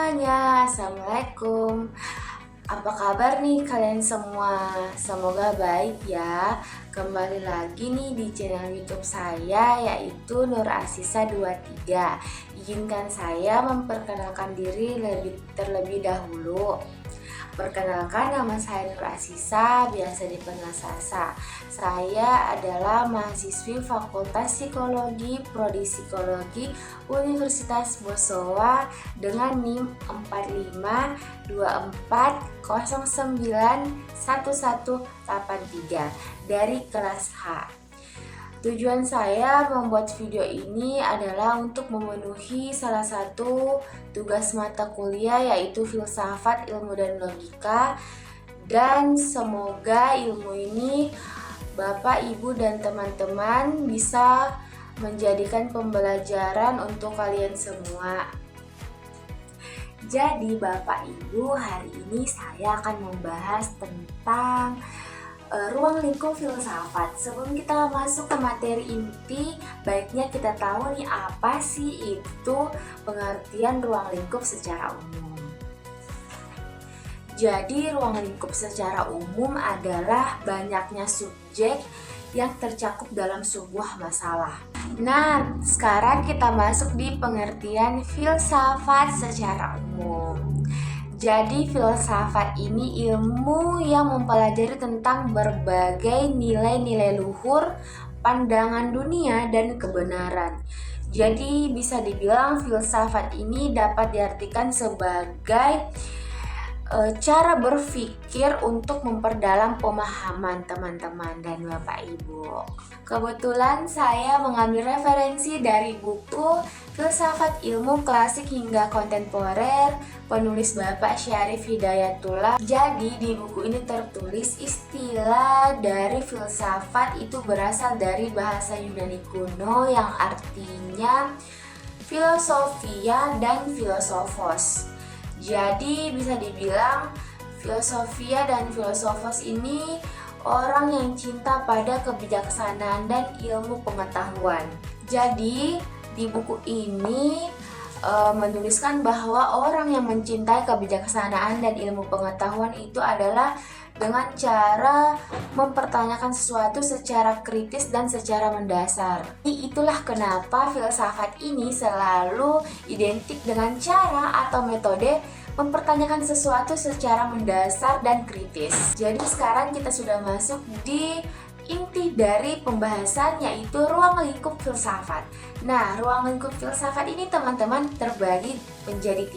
semuanya, Assalamualaikum. Apa kabar nih kalian semua? Semoga baik ya. Kembali lagi nih di channel YouTube saya, yaitu Nur Asisa 23. Izinkan saya memperkenalkan diri terlebih dahulu. Perkenalkan, nama saya Nur Asisa, biasa dipanggil Sasa. Saya adalah mahasiswi Fakultas Psikologi, Prodi Psikologi Universitas Bosowa dengan NIM 4524091183 dari kelas H. Tujuan saya membuat video ini adalah untuk memenuhi salah satu tugas mata kuliah, yaitu filsafat, ilmu dan logika. Dan semoga ilmu ini Bapak, Ibu, dan teman-teman bisa menjadikan pembelajaran untuk kalian semua. Jadi Bapak, Ibu, hari ini saya akan membahas tentang ruang lingkup filsafat. Sebelum kita masuk ke materi inti, baiknya kita tahu nih apa sih itu pengertian ruang lingkup secara umum. Jadi ruang lingkup secara umum adalah banyaknya subjek yang tercakup dalam sebuah masalah. Nah, sekarang kita masuk di pengertian filsafat secara umum. Jadi filsafat ini ilmu yang mempelajari tentang berbagai nilai-nilai luhur, pandangan dunia, dan kebenaran. Jadi bisa dibilang filsafat ini dapat diartikan sebagai cara berpikir untuk memperdalam pemahaman teman-teman dan Bapak Ibu. Kebetulan saya mengambil referensi dari buku Filsafat Ilmu Klasik hingga Kontemporer, penulis Bapak Syarif Hidayatullah. Jadi di buku ini tertulis istilah dari filsafat itu berasal dari bahasa Yunani kuno yang artinya filosofia dan filosofos. Jadi bisa dibilang filosofia dan filosofos ini orang yang cinta pada kebijaksanaan dan ilmu pengetahuan. Jadi di buku ini menuliskan bahwa orang yang mencintai kebijaksanaan dan ilmu pengetahuan itu adalah dengan cara mempertanyakan sesuatu secara kritis dan secara mendasar. Itulah kenapa filsafat ini selalu identik dengan cara atau metode mempertanyakan sesuatu secara mendasar dan kritis. Jadi sekarang kita sudah masuk di inti dari pembahasan, yaitu ruang lingkup filsafat. Nah, ruang lingkup filsafat ini teman-teman terbagi menjadi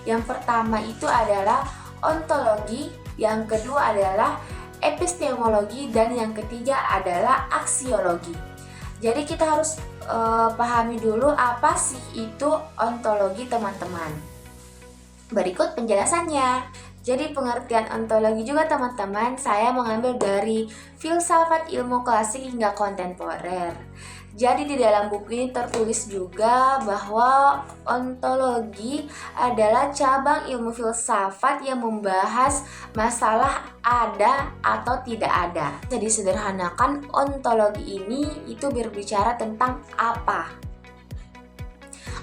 3. Yang pertama itu adalah ontologi, yang kedua adalah epistemologi, dan yang ketiga adalah aksiologi. Jadi kita harus pahami dulu apa sih itu ontologi teman-teman. Berikut penjelasannya. Jadi pengertian ontologi juga teman-teman saya mengambil dari Filsafat Ilmu Klasik hingga Kontemporer. Jadi di dalam buku ini tertulis juga bahwa ontologi adalah cabang ilmu filsafat yang membahas masalah ada atau tidak ada. Jadi sederhanakan, ontologi ini itu berbicara tentang apa.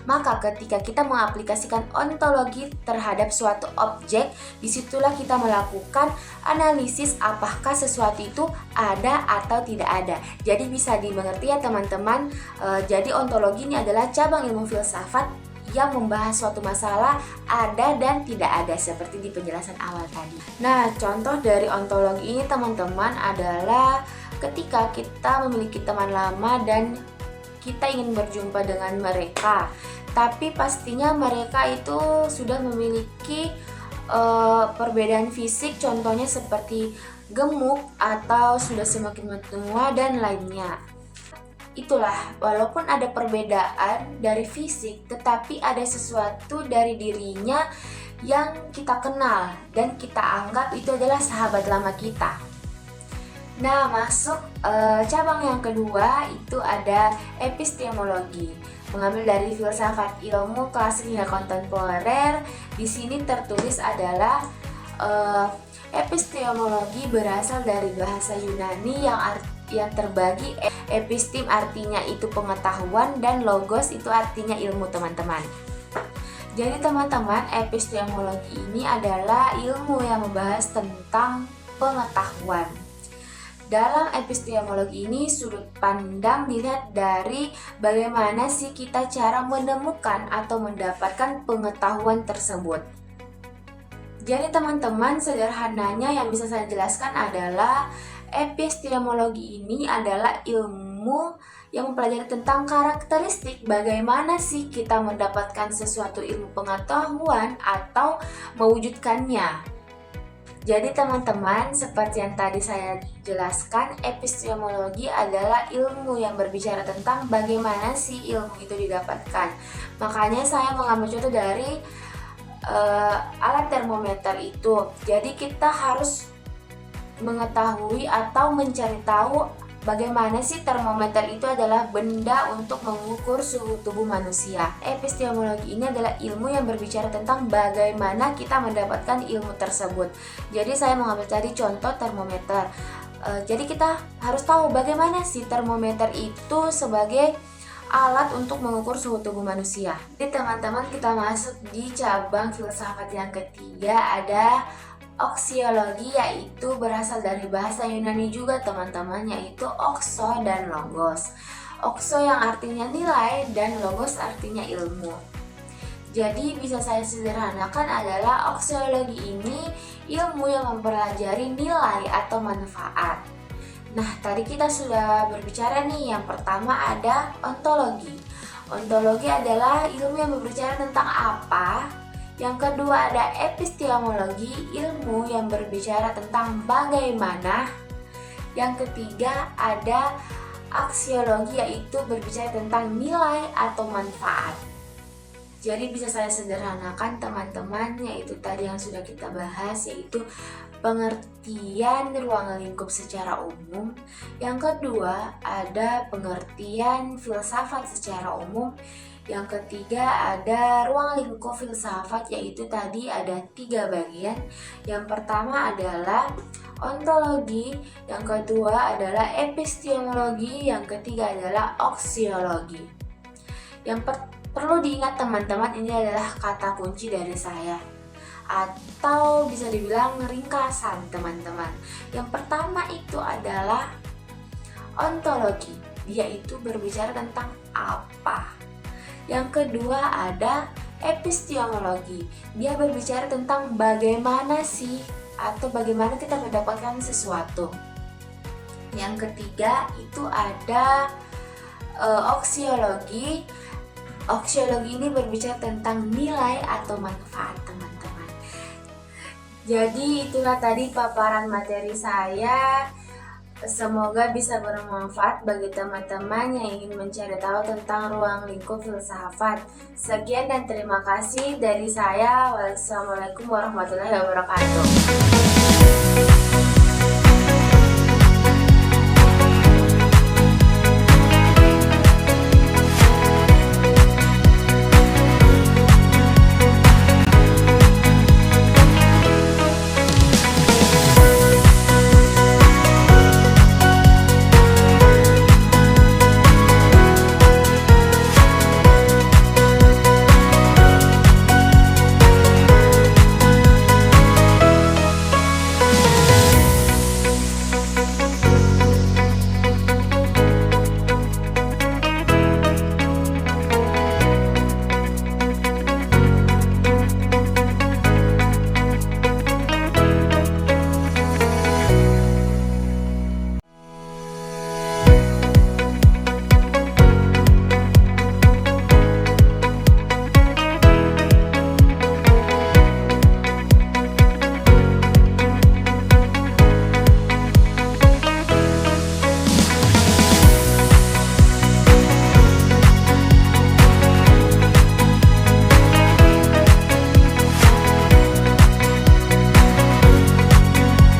Maka ketika kita mengaplikasikan ontologi terhadap suatu objek, disitulah kita melakukan analisis apakah sesuatu itu ada atau tidak ada. Jadi bisa dimengerti ya teman-teman, jadi ontologi ini adalah cabang ilmu filsafat yang membahas suatu masalah ada dan tidak ada, seperti di penjelasan awal tadi. Nah, contoh dari ontologi ini teman-teman adalah ketika kita memiliki teman lama dan kita ingin berjumpa dengan mereka, tapi pastinya mereka itu sudah memiliki perbedaan fisik, contohnya seperti gemuk atau sudah semakin menua dan lainnya. Itulah, walaupun ada perbedaan dari fisik, tetapi ada sesuatu dari dirinya yang kita kenal dan kita anggap itu adalah sahabat lama kita. Nah, masuk cabang yang kedua itu ada epistemologi. Mengambil dari Filsafat Ilmu Klasik hingga Kontemporer. Di sini tertulis adalah epistemologi berasal dari bahasa Yunani yang terbagi. Epistem artinya itu pengetahuan dan logos itu artinya ilmu, teman-teman. Jadi teman-teman, epistemologi ini adalah ilmu yang membahas tentang pengetahuan. Dalam epistemologi ini, sudut pandang dilihat dari bagaimana sih kita cara menemukan atau mendapatkan pengetahuan tersebut. Jadi teman-teman, sederhananya yang bisa saya jelaskan adalah epistemologi ini adalah ilmu yang mempelajari tentang karakteristik bagaimana sih kita mendapatkan sesuatu ilmu pengetahuan atau mewujudkannya. Jadi teman-teman, seperti yang tadi saya jelaskan, epistemologi adalah ilmu yang berbicara tentang bagaimana sih ilmu itu didapatkan. Makanya saya mengambil contoh dari alat termometer itu. Jadi kita harus mengetahui atau mencari tahu bagaimana sih termometer itu adalah benda untuk mengukur suhu tubuh manusia. Epistemologi ini adalah ilmu yang berbicara tentang bagaimana kita mendapatkan ilmu tersebut. Jadi saya mengambil tadi contoh termometer. Jadi kita harus tahu bagaimana sih termometer itu sebagai alat untuk mengukur suhu tubuh manusia. Jadi teman-teman, kita masuk di cabang filsafat yang ketiga, ada oksiologi, yaitu berasal dari bahasa Yunani juga teman-teman, yaitu oxo dan logos. Oxo yang artinya nilai dan logos artinya ilmu. Jadi bisa saya sederhanakan adalah oksiologi ini ilmu yang mempelajari nilai atau manfaat. Nah, tadi kita sudah berbicara nih, yang pertama ada ontologi. Ontologi adalah ilmu yang berbicara tentang apa. Yang kedua ada epistemologi, ilmu yang berbicara tentang bagaimana. Yang ketiga ada aksiologi, yaitu berbicara tentang nilai atau manfaat. Jadi bisa saya sederhanakan teman-teman, yaitu tadi yang sudah kita bahas, yaitu pengertian ruang lingkup secara umum. Yang kedua ada pengertian filsafat secara umum. Yang ketiga ada ruang lingkup filsafat, yaitu tadi ada 3 bagian. Yang pertama adalah ontologi, yang kedua adalah epistemologi, yang ketiga adalah oksiologi. Yang perlu diingat teman-teman, ini adalah kata kunci dari saya, atau bisa dibilang ringkasan teman-teman. Yang pertama itu adalah ontologi, dia itu berbicara tentang apa. Yang kedua ada epistemologi, dia berbicara tentang bagaimana sih atau bagaimana kita mendapatkan sesuatu. Yang ketiga itu ada oksiologi. Oksiologi ini berbicara tentang nilai atau manfaat teman-teman. Jadi itulah tadi paparan materi saya. Semoga bisa bermanfaat bagi teman-teman yang ingin mencari tahu tentang ruang lingkup filsafat. Sekian dan terima kasih dari saya. Wassalamualaikum warahmatullahi wabarakatuh.